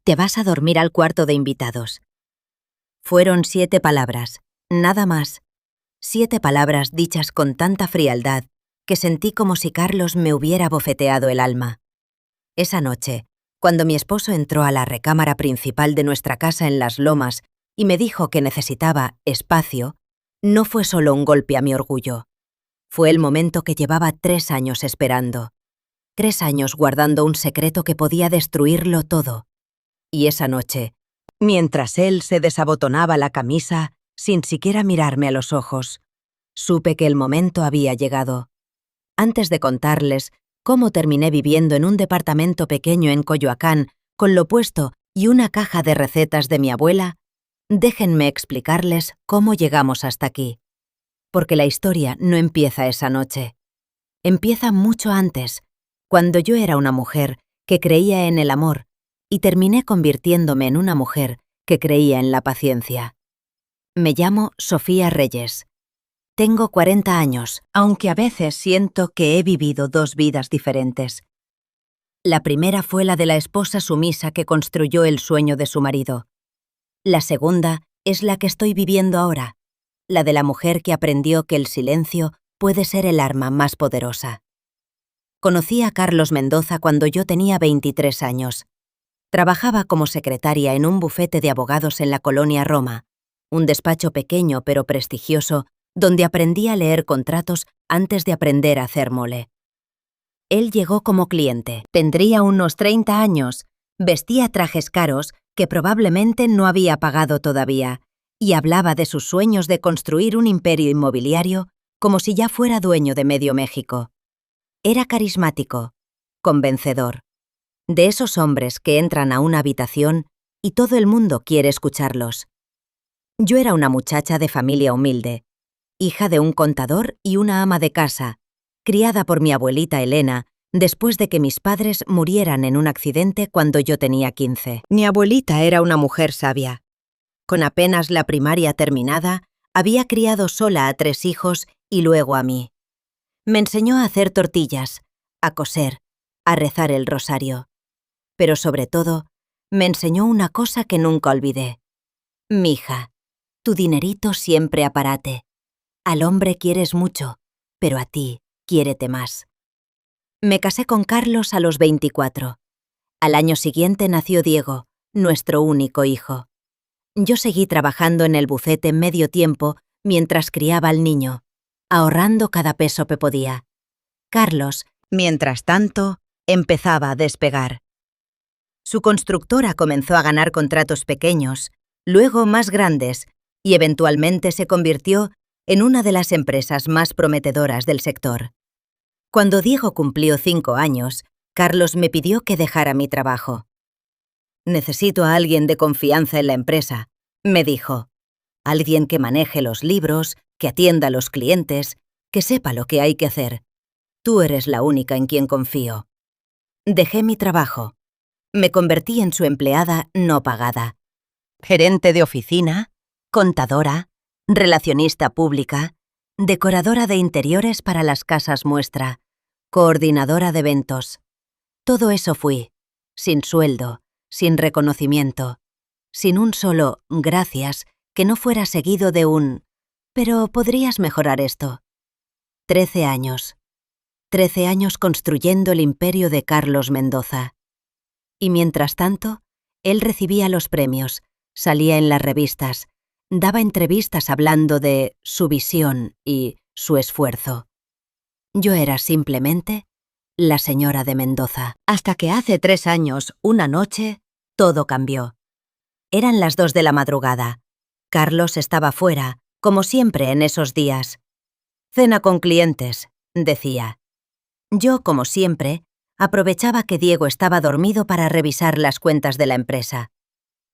Te vas a dormir al cuarto de invitados. Fueron 7 palabras, nada más. 7 palabras dichas con tanta frialdad que sentí como si Carlos me hubiera bofeteado el alma. Esa noche, cuando mi esposo entró a la recámara principal de nuestra casa en Las Lomas y me dijo que necesitaba espacio, no fue solo un golpe a mi orgullo. Fue el momento que llevaba 3 años esperando. 3 años guardando un secreto que podía destruirlo todo. Y esa noche, mientras él se desabotonaba la camisa, sin siquiera mirarme a los ojos, supe que el momento había llegado. Antes de contarles cómo terminé viviendo en un departamento pequeño en Coyoacán, con lo puesto y una caja de recetas de mi abuela, déjenme explicarles cómo llegamos hasta aquí. Porque la historia no empieza esa noche. Empieza mucho antes, cuando yo era una mujer que creía en el amor y terminé convirtiéndome en una mujer que creía en la paciencia. Me llamo Sofía Reyes. Tengo 40 años, aunque a veces siento que he vivido 2 vidas diferentes. La primera fue la de la esposa sumisa que construyó el sueño de su marido. La segunda es la que estoy viviendo ahora, la de la mujer que aprendió que el silencio puede ser el arma más poderosa. Conocí a Carlos Mendoza cuando yo tenía 23 años. Trabajaba como secretaria en un bufete de abogados en la colonia Roma, un despacho pequeño pero prestigioso donde aprendí a leer contratos antes de aprender a hacer mole. Él llegó como cliente, tendría unos 30 años, vestía trajes caros que probablemente no había pagado todavía y hablaba de sus sueños de construir un imperio inmobiliario como si ya fuera dueño de medio México. Era carismático, convencedor. De esos hombres que entran a una habitación y todo el mundo quiere escucharlos. Yo era una muchacha de familia humilde, hija de un contador y una ama de casa, criada por mi abuelita Elena después de que mis padres murieran en un accidente cuando yo tenía 15. Mi abuelita era una mujer sabia. Con apenas la primaria terminada, había criado sola a 3 hijos y luego a mí. Me enseñó a hacer tortillas, a coser, a rezar el rosario. Pero sobre todo, me enseñó una cosa que nunca olvidé. Mija, tu dinerito siempre apárate. Al hombre quieres mucho, pero a ti quiérete más. Me casé con Carlos a los 24. Al año siguiente nació Diego, nuestro único hijo. Yo seguí trabajando en el bufete medio tiempo mientras criaba al niño, ahorrando cada peso que podía. Carlos, mientras tanto, empezaba a despegar. Su constructora comenzó a ganar contratos pequeños, luego más grandes, y eventualmente se convirtió en una de las empresas más prometedoras del sector. Cuando Diego cumplió 5 años, Carlos me pidió que dejara mi trabajo. «Necesito a alguien de confianza en la empresa», me dijo. «Alguien que maneje los libros, que atienda a los clientes, que sepa lo que hay que hacer. Tú eres la única en quien confío». Dejé mi trabajo. Me convertí en su empleada no pagada. Gerente de oficina, contadora, relacionista pública, decoradora de interiores para las casas muestra, coordinadora de eventos. Todo eso fui, sin sueldo, sin reconocimiento, sin un solo gracias que no fuera seguido de un «pero podrías mejorar esto». 13 años. 13 años construyendo el imperio de Carlos Mendoza. Y mientras tanto, él recibía los premios, salía en las revistas, daba entrevistas hablando de su visión y su esfuerzo. Yo era simplemente la señora de Mendoza. Hasta que hace 3 años, una noche, todo cambió. Eran las 2 de la madrugada. Carlos estaba fuera, como siempre en esos días. «Cena con clientes», decía. Yo, como siempre, aprovechaba que Diego estaba dormido para revisar las cuentas de la empresa.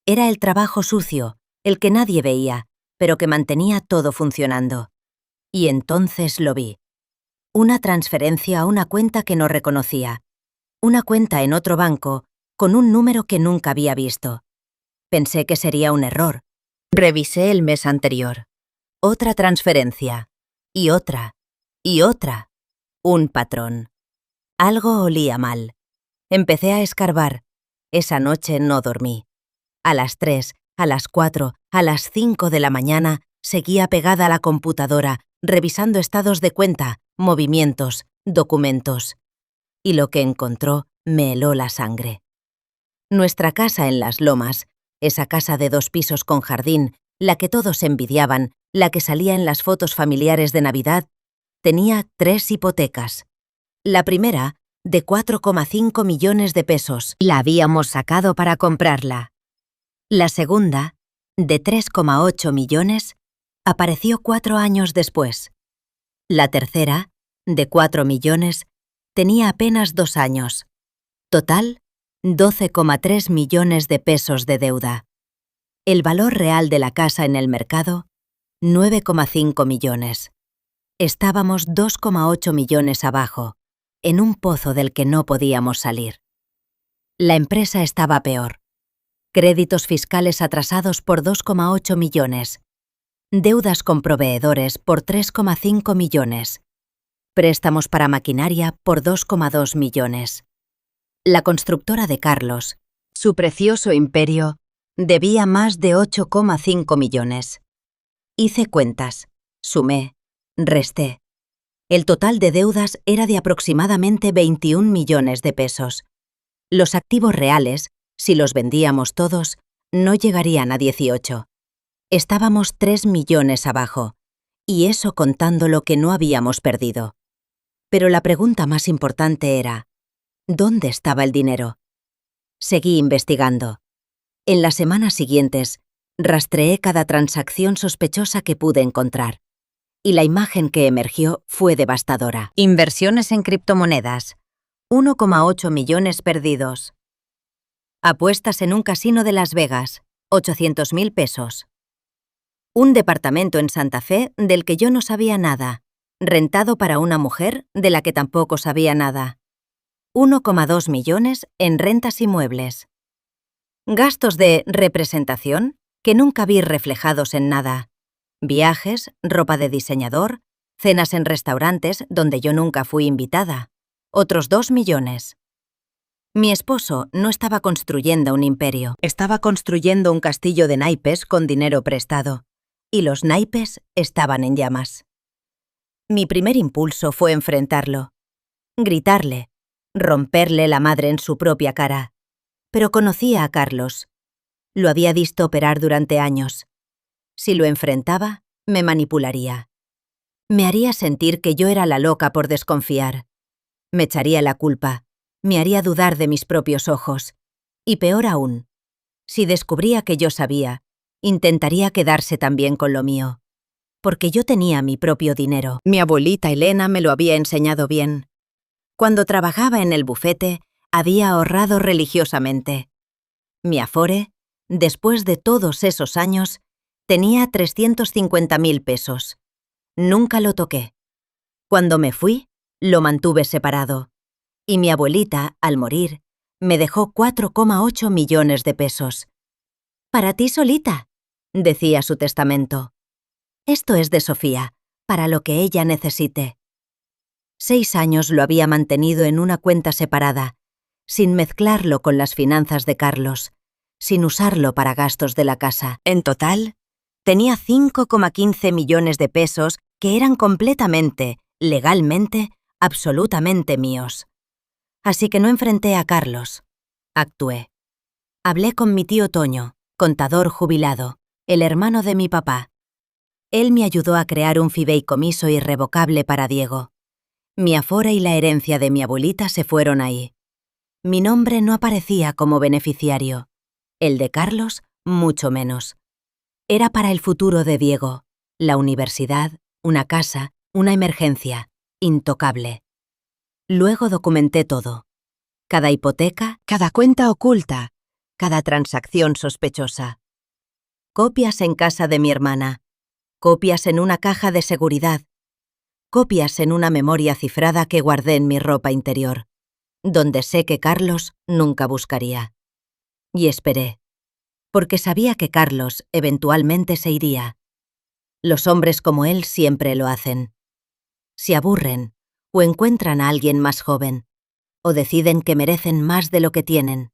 Era el trabajo sucio, el que nadie veía, pero que mantenía todo funcionando. Y entonces lo vi. Una transferencia a una cuenta que no reconocía. Una cuenta en otro banco, con un número que nunca había visto. Pensé que sería un error. Revisé el mes anterior. Otra transferencia. Y otra. Y otra. Un patrón. Algo olía mal. Empecé a escarbar. Esa noche no dormí. A las 3, a las 4, a las 5 de la mañana seguía pegada a la computadora, revisando estados de cuenta, movimientos, documentos. Y lo que encontró me heló la sangre. Nuestra casa en Las Lomas, esa casa de 2 pisos con jardín, la que todos envidiaban, la que salía en las fotos familiares de Navidad, tenía 3 hipotecas. La primera, de 4,5 millones de pesos. La habíamos sacado para comprarla. La segunda, de 3,8 millones, apareció 4 años después. La tercera, de 4 millones, tenía apenas 2 años. Total, 12,3 millones de pesos de deuda. El valor real de la casa en el mercado, 9,5 millones. Estábamos 2,8 millones abajo, en un pozo del que no podíamos salir. La empresa estaba peor. Créditos fiscales atrasados por 2,8 millones. Deudas con proveedores por 3,5 millones. Préstamos para maquinaria por 2,2 millones. La constructora de Carlos, su precioso imperio, debía más de 8,5 millones. Hice cuentas, sumé, resté. El total de deudas era de aproximadamente 21 millones de pesos. Los activos reales, si los vendíamos todos, no llegarían a 18. Estábamos 3 millones abajo, y eso contando lo que no habíamos perdido. Pero la pregunta más importante era, ¿dónde estaba el dinero? Seguí investigando. En las semanas siguientes, rastreé cada transacción sospechosa que pude encontrar. Y la imagen que emergió fue devastadora. Inversiones en criptomonedas. 1,8 millones perdidos. Apuestas en un casino de Las Vegas. 800.000 pesos. Un departamento en Santa Fe del que yo no sabía nada. Rentado para una mujer de la que tampoco sabía nada. 1,2 millones en rentas y muebles. Gastos de representación que nunca vi reflejados en nada. Viajes, ropa de diseñador, cenas en restaurantes donde yo nunca fui invitada. Otros 2 millones. Mi esposo no estaba construyendo un imperio. Estaba construyendo un castillo de naipes con dinero prestado. Y los naipes estaban en llamas. Mi primer impulso fue enfrentarlo. Gritarle. Romperle la madre en su propia cara. Pero conocía a Carlos. Lo había visto operar durante años. Si lo enfrentaba, me manipularía. Me haría sentir que yo era la loca por desconfiar. Me echaría la culpa. Me haría dudar de mis propios ojos. Y peor aún, si descubría que yo sabía, intentaría quedarse también con lo mío. Porque yo tenía mi propio dinero. Mi abuelita Elena me lo había enseñado bien. Cuando trabajaba en el bufete, había ahorrado religiosamente. Mi afore, después de todos esos años, tenía 350.000 pesos. Nunca lo toqué. Cuando me fui, lo mantuve separado. Y mi abuelita, al morir, me dejó 4,8 millones de pesos. «Para ti solita», decía su testamento. «Esto es de Sofía, para lo que ella necesite». 6 años lo había mantenido en una cuenta separada, sin mezclarlo con las finanzas de Carlos, sin usarlo para gastos de la casa. En total, tenía 5,15 millones de pesos que eran completamente, legalmente, absolutamente míos. Así que no enfrenté a Carlos. Actué. Hablé con mi tío Toño, contador jubilado, el hermano de mi papá. Él me ayudó a crear un fideicomiso irrevocable para Diego. Mi afore y la herencia de mi abuelita se fueron ahí. Mi nombre no aparecía como beneficiario. El de Carlos, mucho menos. Era para el futuro de Diego, la universidad, una casa, una emergencia, intocable. Luego documenté todo. Cada hipoteca, cada cuenta oculta, cada transacción sospechosa. Copias en casa de mi hermana. Copias en una caja de seguridad. Copias en una memoria cifrada que guardé en mi ropa interior, donde sé que Carlos nunca buscaría. Y esperé, porque sabía que Carlos eventualmente se iría. Los hombres como él siempre lo hacen. Se aburren o encuentran a alguien más joven, o deciden que merecen más de lo que tienen.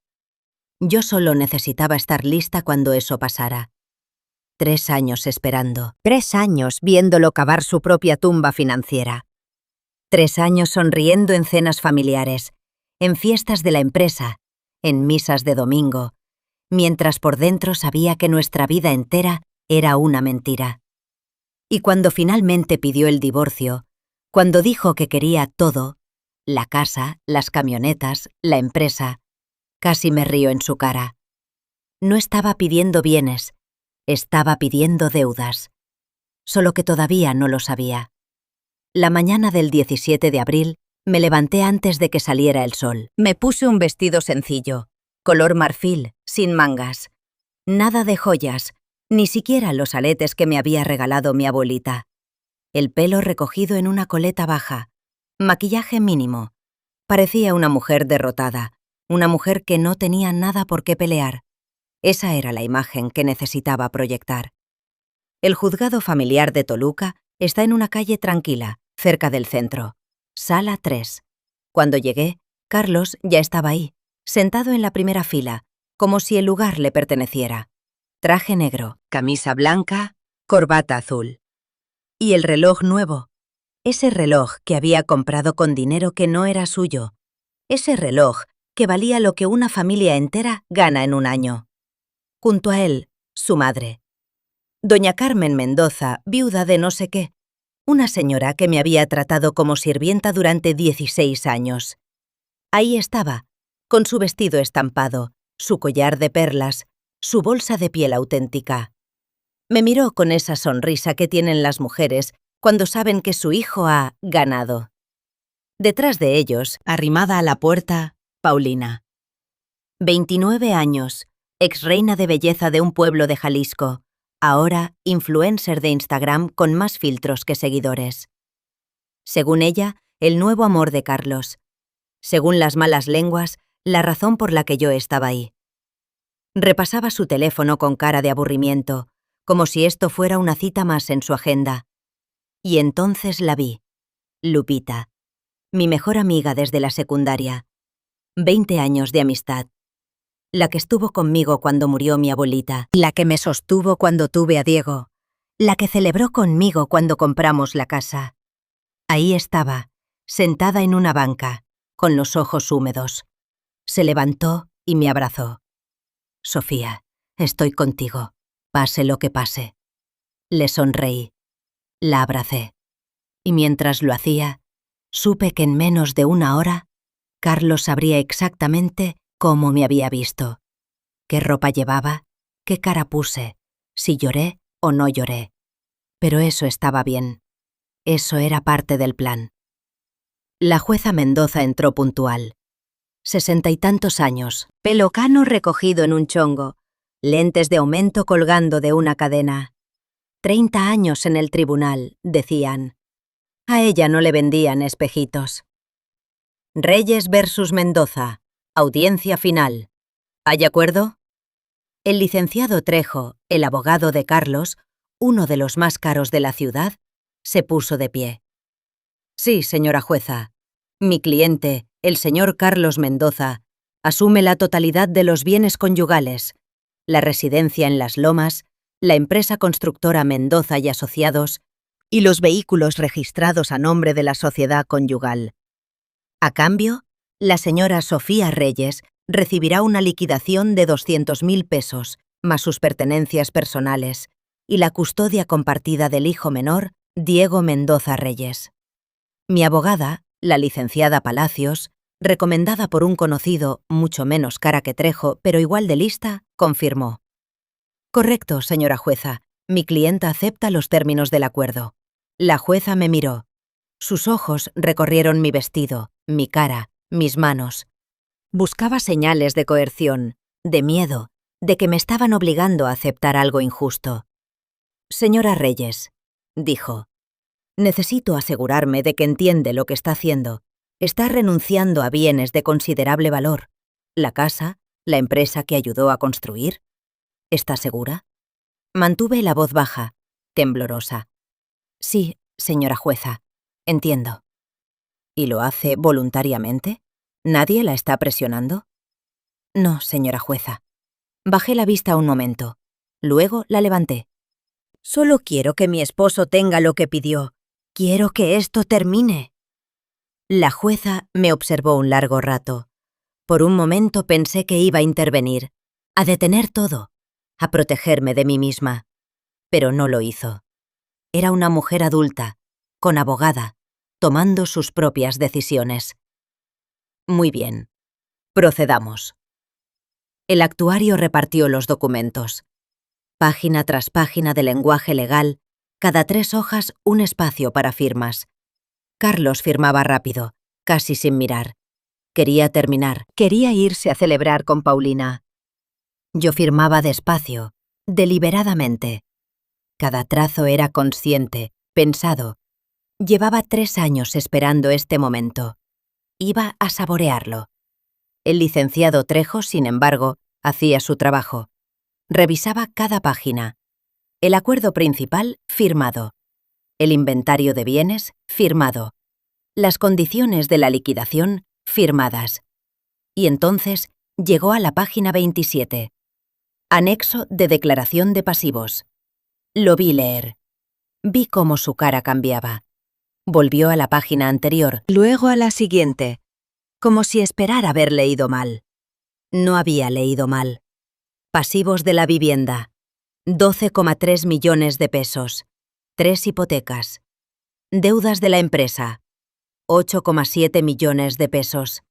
Yo solo necesitaba estar lista cuando eso pasara. 3 años esperando. 3 años viéndolo cavar su propia tumba financiera. 3 años sonriendo en cenas familiares, en fiestas de la empresa, en misas de domingo, mientras por dentro sabía que nuestra vida entera era una mentira. Y cuando finalmente pidió el divorcio, cuando dijo que quería todo, la casa, las camionetas, la empresa, casi me río en su cara. No estaba pidiendo bienes, estaba pidiendo deudas. Solo que todavía no lo sabía. La mañana del 17 de abril me levanté antes de que saliera el sol. Me puse un vestido sencillo, color marfil, sin mangas. Nada de joyas, ni siquiera los aletes que me había regalado mi abuelita. El pelo recogido en una coleta baja, maquillaje mínimo. Parecía una mujer derrotada, una mujer que no tenía nada por qué pelear. Esa era la imagen que necesitaba proyectar. El juzgado familiar de Toluca está en una calle tranquila, cerca del centro. Sala 3. Cuando llegué, Carlos ya estaba ahí, sentado en la primera fila, como si el lugar le perteneciera. Traje negro, camisa blanca, corbata azul. Y el reloj nuevo. Ese reloj que había comprado con dinero que no era suyo. Ese reloj que valía lo que una familia entera gana en un año. Junto a él, su madre. Doña Carmen Mendoza, viuda de no sé qué. Una señora que me había tratado como sirvienta durante 16 años. Ahí estaba, con su vestido estampado, su collar de perlas, su bolsa de piel auténtica. Me miró con esa sonrisa que tienen las mujeres cuando saben que su hijo ha ganado. Detrás de ellos, arrimada a la puerta, Paulina. 29 años, exreina de belleza de un pueblo de Jalisco, ahora influencer de Instagram con más filtros que seguidores. Según ella, el nuevo amor de Carlos. Según las malas lenguas, la razón por la que yo estaba ahí. Repasaba su teléfono con cara de aburrimiento, como si esto fuera una cita más en su agenda. Y entonces la vi. Lupita, mi mejor amiga desde la secundaria. 20 años de amistad. La que estuvo conmigo cuando murió mi abuelita. La que me sostuvo cuando tuve a Diego. La que celebró conmigo cuando compramos la casa. Ahí estaba, sentada en una banca, con los ojos húmedos. Se levantó y me abrazó. Sofía, estoy contigo, pase lo que pase. Le sonreí. La abracé. Y mientras lo hacía, supe que en menos de una hora, Carlos sabría exactamente cómo me había visto, qué ropa llevaba, qué cara puse, si lloré o no lloré. Pero eso estaba bien. Eso era parte del plan. La jueza Mendoza entró puntual. 60 y tantos años, pelo cano recogido en un chongo, lentes de aumento colgando de una cadena. 30 años en el tribunal, decían. A ella no le vendían espejitos. Reyes versus Mendoza. Audiencia final. ¿Hay acuerdo? El licenciado Trejo, el abogado de Carlos, uno de los más caros de la ciudad, se puso de pie. Sí, señora jueza. Mi cliente, el señor Carlos Mendoza, asume la totalidad de los bienes conyugales, la residencia en Las Lomas, la empresa constructora Mendoza y Asociados y los vehículos registrados a nombre de la sociedad conyugal. A cambio, la señora Sofía Reyes recibirá una liquidación de 200.000 pesos, más sus pertenencias personales, y la custodia compartida del hijo menor, Diego Mendoza Reyes. Mi abogada, la licenciada Palacios, recomendada por un conocido mucho menos cara que Trejo, pero igual de lista, confirmó. Correcto, señora jueza. Mi clienta acepta los términos del acuerdo. La jueza me miró. Sus ojos recorrieron mi vestido, mi cara, mis manos. Buscaba señales de coerción, de miedo, de que me estaban obligando a aceptar algo injusto. Señora Reyes, dijo, necesito asegurarme de que entiende lo que está haciendo. Está renunciando a bienes de considerable valor. La casa, la empresa que ayudó a construir. ¿Está segura? Mantuve la voz baja, temblorosa. Sí, señora jueza, entiendo. ¿Y lo hace voluntariamente? ¿Nadie la está presionando? No, señora jueza. Bajé la vista un momento. Luego la levanté. Solo quiero que mi esposo tenga lo que pidió. Quiero que esto termine. La jueza me observó un largo rato. Por un momento pensé que iba a intervenir, a detener todo, a protegerme de mí misma. Pero no lo hizo. Era una mujer adulta, con abogada, tomando sus propias decisiones. Muy bien. Procedamos. El actuario repartió los documentos. Página tras página de lenguaje legal, cada 3 hojas un espacio para firmas. Carlos firmaba rápido, casi sin mirar. Quería terminar, quería irse a celebrar con Paulina. Yo firmaba despacio, deliberadamente. Cada trazo era consciente, pensado. Llevaba 3 años esperando este momento. Iba a saborearlo. El licenciado Trejo, sin embargo, hacía su trabajo. Revisaba cada página. El acuerdo principal, firmado. El inventario de bienes, firmado. Las condiciones de la liquidación, firmadas. Y entonces llegó a la página 27. Anexo de declaración de pasivos. Lo vi leer. Vi cómo su cara cambiaba. Volvió a la página anterior, luego a la siguiente, como si esperara haber leído mal. No había leído mal. Pasivos de la vivienda. 12,3 millones de pesos. 3 hipotecas. Deudas de la empresa. 8,7 millones de pesos.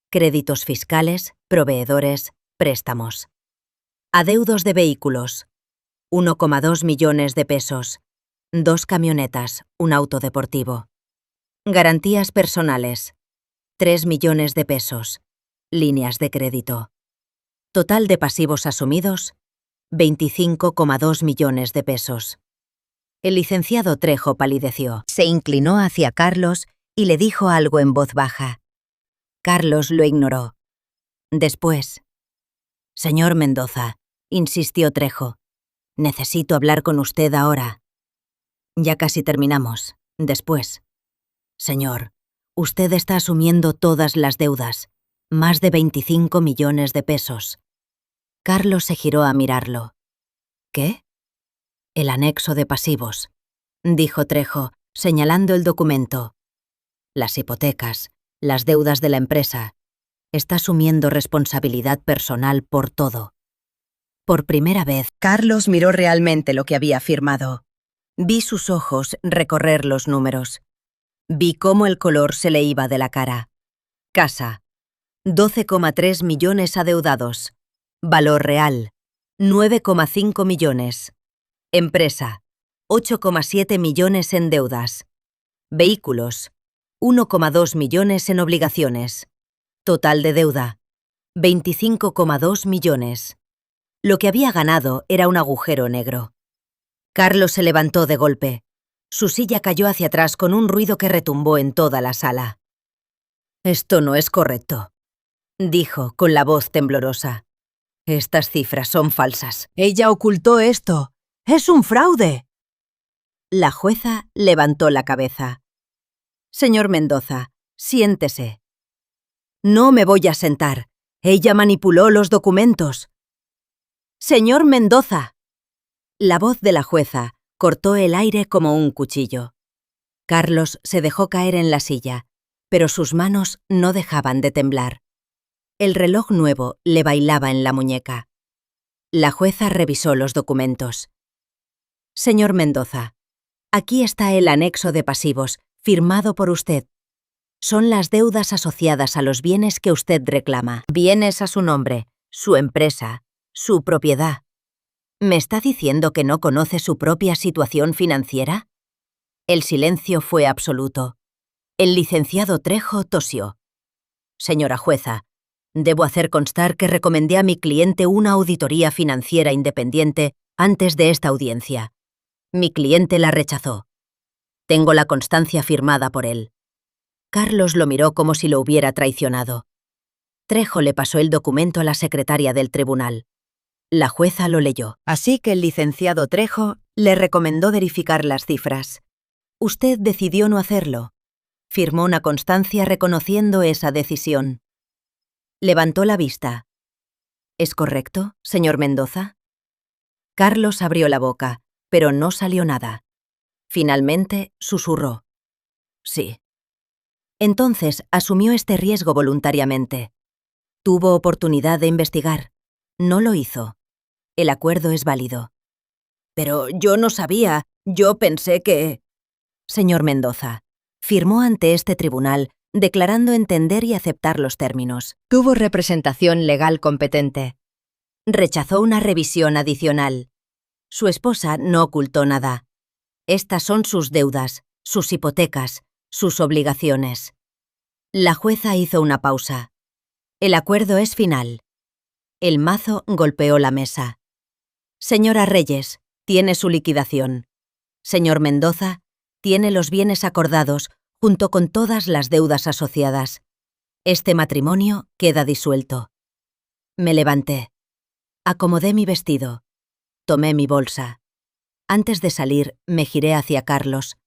Créditos fiscales, proveedores, préstamos. Adeudos de vehículos. 1,2 millones de pesos. 2 camionetas, un auto deportivo. Garantías personales. 3 millones de pesos. Líneas de crédito. Total de pasivos asumidos, 25,2 millones de pesos. El licenciado Trejo palideció. Se inclinó hacia Carlos y le dijo algo en voz baja. Carlos lo ignoró. Después. Señor Mendoza, insistió Trejo. Necesito hablar con usted ahora. Ya casi terminamos. Después. Señor, usted está asumiendo todas las deudas. Más de 25 millones de pesos. Carlos se giró a mirarlo. ¿Qué? El anexo de pasivos, dijo Trejo, señalando el documento. Las hipotecas, las deudas de la empresa. Está asumiendo responsabilidad personal por todo. Por primera vez, Carlos miró realmente lo que había firmado. Vi sus ojos recorrer los números. Vi cómo el color se le iba de la cara. Casa. 12,3 millones adeudados. Valor real. 9,5 millones. Empresa. 8,7 millones en deudas. Vehículos. 1,2 millones en obligaciones. Total de deuda. 25,2 millones. Lo que había ganado era un agujero negro. Carlos se levantó de golpe. Su silla cayó hacia atrás con un ruido que retumbó en toda la sala. «Esto no es correcto», dijo con la voz temblorosa. «Estas cifras son falsas. Ella ocultó esto. ¡Es un fraude!». La jueza levantó la cabeza. «Señor Mendoza, siéntese». «No me voy a sentar. Ella manipuló los documentos». «Señor Mendoza». La voz de la jueza cortó el aire como un cuchillo. Carlos se dejó caer en la silla, pero sus manos no dejaban de temblar. El reloj nuevo le bailaba en la muñeca. La jueza revisó los documentos. «Señor Mendoza, aquí está el anexo de pasivos, firmado por usted. Son las deudas asociadas a los bienes que usted reclama. Bienes a su nombre, su empresa, su propiedad. ¿Me está diciendo que no conoce su propia situación financiera?». El silencio fue absoluto. El licenciado Trejo tosió. «Señora jueza, debo hacer constar que recomendé a mi cliente una auditoría financiera independiente antes de esta audiencia. Mi cliente la rechazó. Tengo la constancia firmada por él». Carlos lo miró como si lo hubiera traicionado. Trejo le pasó el documento a la secretaria del tribunal. La jueza lo leyó. Así que el licenciado Trejo le recomendó verificar las cifras. Usted decidió no hacerlo. Firmó una constancia reconociendo esa decisión. Levantó la vista. ¿Es correcto, señor Mendoza? Carlos abrió la boca, pero no salió nada. Finalmente, susurró. Sí. Entonces asumió este riesgo voluntariamente. Tuvo oportunidad de investigar. No lo hizo. El acuerdo es válido. Pero yo no sabía. Yo pensé que... Señor Mendoza, firmó ante este tribunal declarando entender y aceptar los términos. Tuvo representación legal competente. Rechazó una revisión adicional. Su esposa no ocultó nada. Estas son sus deudas, sus hipotecas, sus obligaciones. La jueza hizo una pausa. El acuerdo es final. El mazo golpeó la mesa. Señora Reyes, tiene su liquidación. Señor Mendoza, tiene los bienes acordados junto con todas las deudas asociadas. Este matrimonio queda disuelto. Me levanté. Acomodé mi vestido. Tomé mi bolsa. Antes de salir, me giré hacia Carlos.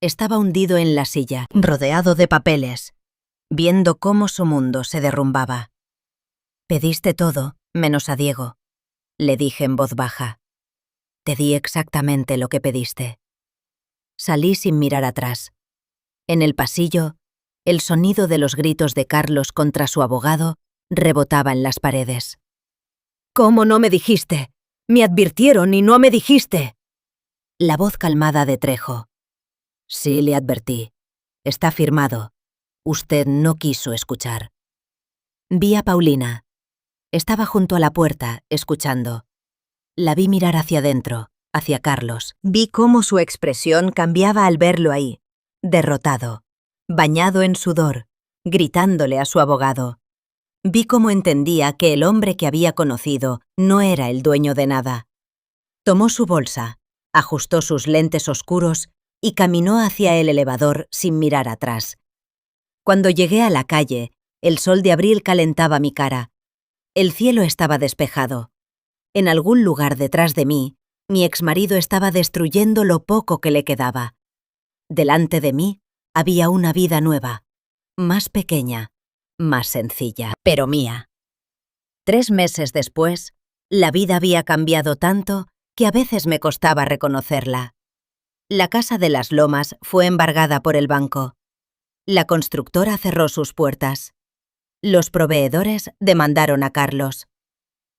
Estaba hundido en la silla, rodeado de papeles, viendo cómo su mundo se derrumbaba. Pediste todo, menos a Diego, le dije en voz baja. Te di exactamente lo que pediste. Salí sin mirar atrás. En el pasillo, el sonido de los gritos de Carlos contra su abogado rebotaba en las paredes. ¿Cómo no me dijiste? Me advirtieron y no me dijiste. La voz calmada de Trejo. Sí, le advertí. Está firmado. Usted no quiso escuchar. Vi a Paulina. Estaba junto a la puerta, escuchando. La vi mirar hacia adentro, hacia Carlos. Vi cómo su expresión cambiaba al verlo ahí, derrotado, bañado en sudor, gritándole a su abogado. Vi cómo entendía que el hombre que había conocido no era el dueño de nada. Tomó su bolsa, ajustó sus lentes oscuros y caminó hacia el elevador sin mirar atrás. Cuando llegué a la calle, el sol de abril calentaba mi cara. El cielo estaba despejado. En algún lugar detrás de mí, mi exmarido estaba destruyendo lo poco que le quedaba. Delante de mí había una vida nueva, más pequeña, más sencilla, pero mía. 3 meses después, la vida había cambiado tanto que a veces me costaba reconocerla. La casa de las Lomas fue embargada por el banco. La constructora cerró sus puertas. Los proveedores demandaron a Carlos.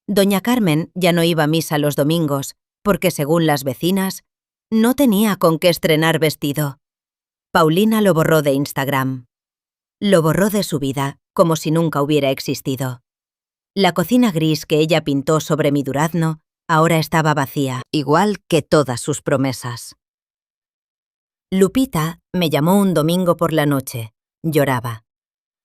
Doña Carmen ya no iba a misa los domingos porque, según las vecinas, no tenía con qué estrenar vestido. Paulina lo borró de Instagram. Lo borró de su vida como si nunca hubiera existido. La cocina gris que ella pintó sobre mi durazno ahora estaba vacía, igual que todas sus promesas. Lupita me llamó un domingo por la noche. Lloraba.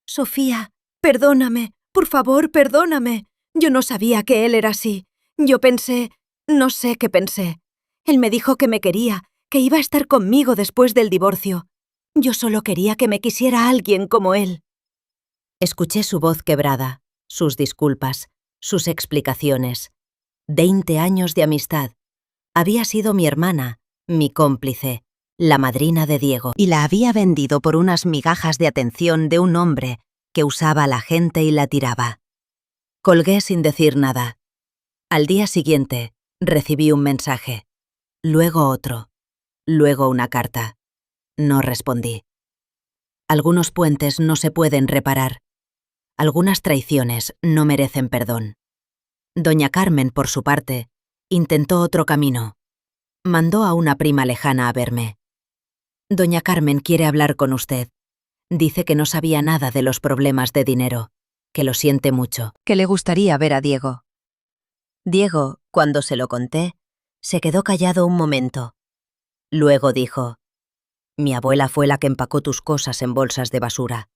Sofía, perdóname, por favor, perdóname. Yo no sabía que él era así. Yo pensé, no sé qué pensé. Él me dijo que me quería, que iba a estar conmigo después del divorcio. Yo solo quería que me quisiera alguien como él. Escuché su voz quebrada, sus disculpas, sus explicaciones. 20 años de amistad. Había sido mi hermana, mi cómplice, la madrina de Diego, y la había vendido por unas migajas de atención de un hombre que usaba a la gente y la tiraba. Colgué sin decir nada. Al día siguiente, recibí un mensaje, luego otro, luego una carta. No respondí. Algunos puentes no se pueden reparar. Algunas traiciones no merecen perdón. Doña Carmen, por su parte, intentó otro camino. Mandó a una prima lejana a verme. Doña Carmen quiere hablar con usted. Dice que no sabía nada de los problemas de dinero, que lo siente mucho, que le gustaría ver a Diego. Diego, cuando se lo conté, se quedó callado un momento. Luego dijo: mi abuela fue la que empacó tus cosas en bolsas de basura,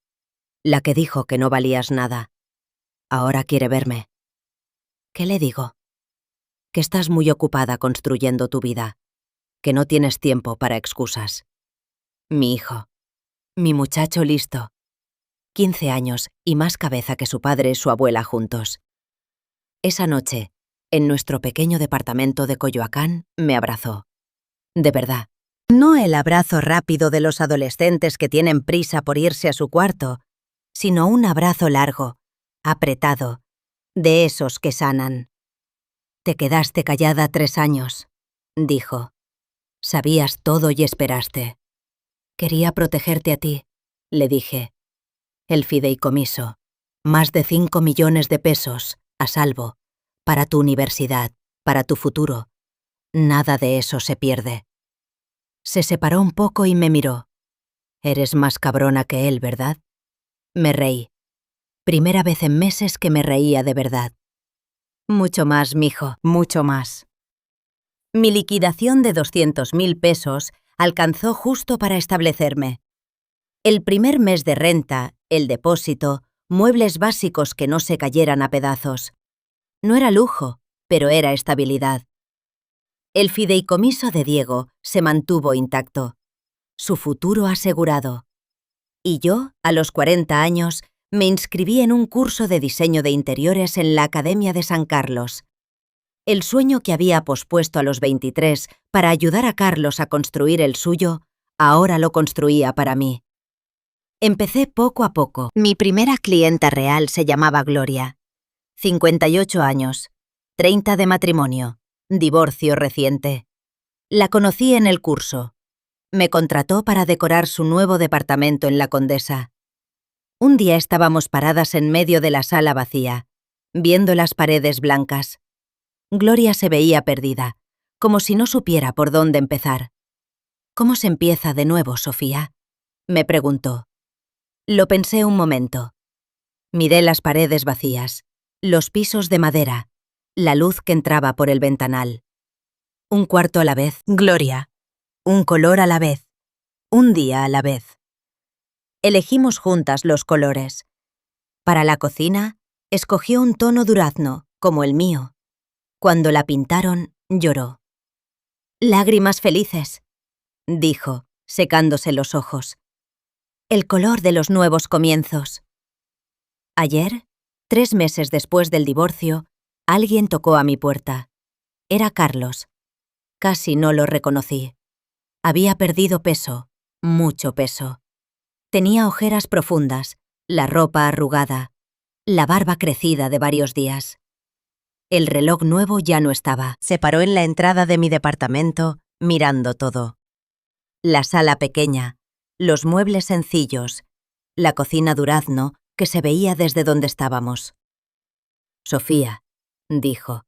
la que dijo que no valías nada. Ahora quiere verme. ¿Qué le digo? Que estás muy ocupada construyendo tu vida, que no tienes tiempo para excusas. Mi hijo, mi muchacho listo. 15 años y más cabeza que su padre y su abuela juntos. Esa noche, en nuestro pequeño departamento de Coyoacán, me abrazó. De verdad. No el abrazo rápido de los adolescentes que tienen prisa por irse a su cuarto, sino un abrazo largo, apretado, de esos que sanan. Te quedaste callada 3 años, dijo. Sabías todo y esperaste. Quería protegerte a ti, le dije. El fideicomiso, más de 5 millones de pesos, a salvo, para tu universidad, para tu futuro. Nada de eso se pierde. Se separó un poco y me miró. Eres más cabrona que él, ¿verdad? Me reí. Primera vez en meses que me reía de verdad. Mucho más, mijo, mucho más. Mi liquidación de 200.000 pesos alcanzó justo para establecerme. El primer mes de renta, el depósito, muebles básicos que no se cayeran a pedazos. No era lujo, pero era estabilidad. El fideicomiso de Diego se mantuvo intacto. Su futuro asegurado. Y yo, a los 40 años, me inscribí en un curso de diseño de interiores en la Academia de San Carlos. El sueño que había pospuesto a los 23 para ayudar a Carlos a construir el suyo, ahora lo construía para mí. Empecé poco a poco. Mi primera clienta real se llamaba Gloria. 58 años, 30 de matrimonio, divorcio reciente. La conocí en el curso. Me contrató para decorar su nuevo departamento en La Condesa. Un día estábamos paradas en medio de la sala vacía, viendo las paredes blancas. Gloria se veía perdida, como si no supiera por dónde empezar. ¿Cómo se empieza de nuevo, Sofía?, me preguntó. Lo pensé un momento. Miré las paredes vacías, los pisos de madera, la luz que entraba por el ventanal. Un cuarto a la vez, Gloria. Un color a la vez. Un día a la vez. Elegimos juntas los colores. Para la cocina, escogió un tono durazno, como el mío. Cuando la pintaron, lloró. «Lágrimas felices», dijo, secándose los ojos. «El color de los nuevos comienzos». Ayer, 3 meses después del divorcio, alguien tocó a mi puerta. Era Carlos. Casi no lo reconocí. Había perdido peso, mucho peso. Tenía ojeras profundas, la ropa arrugada, la barba crecida de varios días. El reloj nuevo ya no estaba. Se paró en la entrada de mi departamento, mirando todo. La sala pequeña, los muebles sencillos, la cocina durazno que se veía desde donde estábamos. «Sofía», dijo,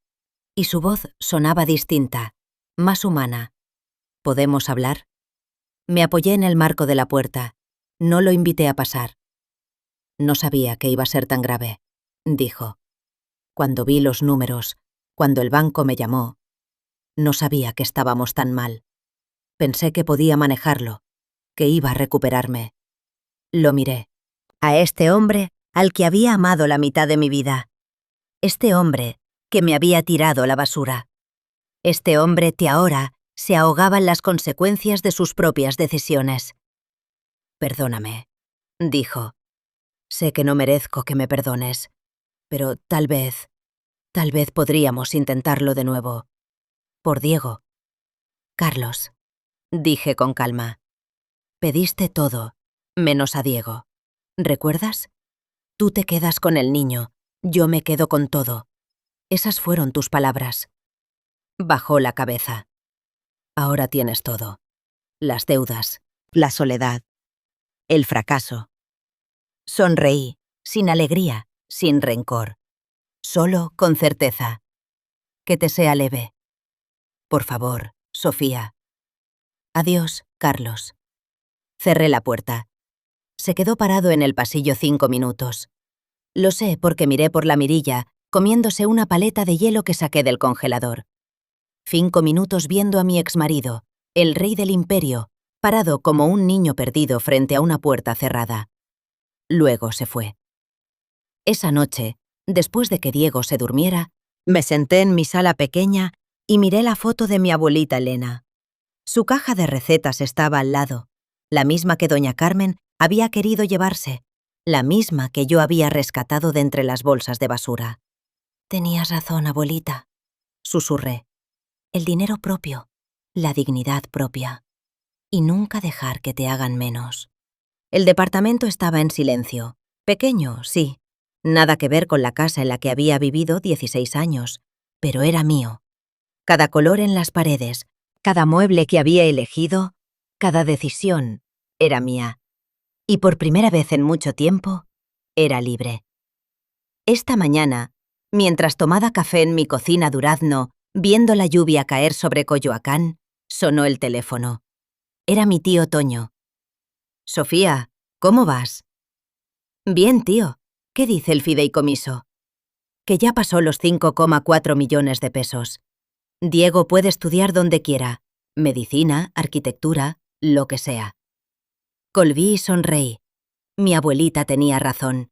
y su voz sonaba distinta, más humana. «¿Podemos hablar?» Me apoyé en el marco de la puerta. No lo invité a pasar. «No sabía que iba a ser tan grave», dijo. «Cuando vi los números, cuando el banco me llamó, no sabía que estábamos tan mal. Pensé que podía manejarlo, que iba a recuperarme». Lo miré. A este hombre al que había amado la mitad de mi vida. Este hombre que me había tirado a la basura. Este hombre que ahora se ahogaba en las consecuencias de sus propias decisiones. «Perdóname», dijo. «Sé que no merezco que me perdones, pero tal vez podríamos intentarlo de nuevo. Por Diego». «Carlos», dije con calma. «Pediste todo, menos a Diego. ¿Recuerdas? Tú te quedas con el niño, yo me quedo con todo. Esas fueron tus palabras». Bajó la cabeza. «Ahora tienes todo. Las deudas, la soledad, el fracaso». Sonreí, sin alegría, sin rencor. Solo con certeza. «Que te sea leve. Por favor, Sofía». «Adiós, Carlos». Cerré la puerta. Se quedó parado en el pasillo 5 minutos. Lo sé porque miré por la mirilla, comiéndose una paleta de hielo que saqué del congelador. 5 minutos viendo a mi exmarido, el rey del imperio, parado como un niño perdido frente a una puerta cerrada. Luego se fue. Esa noche, después de que Diego se durmiera, me senté en mi sala pequeña y miré la foto de mi abuelita Elena. Su caja de recetas estaba al lado, la misma que doña Carmen había querido llevarse, la misma que yo había rescatado de entre las bolsas de basura. «Tenías razón, abuelita», susurré. «El dinero propio, la dignidad propia. Y nunca dejar que te hagan menos». El departamento estaba en silencio. Pequeño, sí, Nada que ver con la casa en la que había vivido 16 años, pero era mío. Cada color en las paredes, cada mueble que había elegido, cada decisión era mía. Y por primera vez en mucho tiempo, era libre. Esta mañana, mientras tomaba café en mi cocina Durazno, viendo la lluvia caer sobre Coyoacán, sonó el teléfono. Era mi tío Toño. «Sofía, ¿cómo vas?» «Bien, tío. ¿Qué dice el fideicomiso?» «Que ya pasó los 5,4 millones de pesos. Diego puede estudiar donde quiera. Medicina, arquitectura, lo que sea». Colví y sonreí. Mi abuelita tenía razón.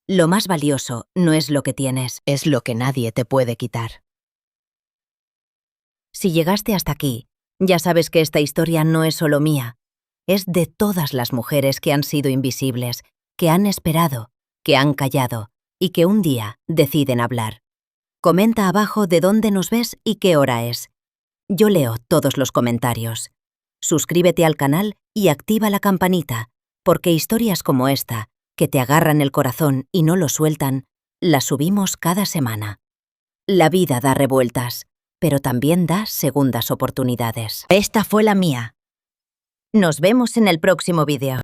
Lo más valioso no es lo que tienes, es lo que nadie te puede quitar. Si llegaste hasta aquí, ya sabes que esta historia no es solo mía. Es de todas las mujeres que han sido invisibles, que han esperado, que han callado y que un día deciden hablar. Comenta abajo de dónde nos ves y qué hora es. Yo leo todos los comentarios. Suscríbete al canal y activa la campanita, porque historias como esta, que te agarran el corazón y no lo sueltan, las subimos cada semana. La vida da revueltas, pero también da segundas oportunidades. Esta fue la mía. Nos vemos en el próximo vídeo.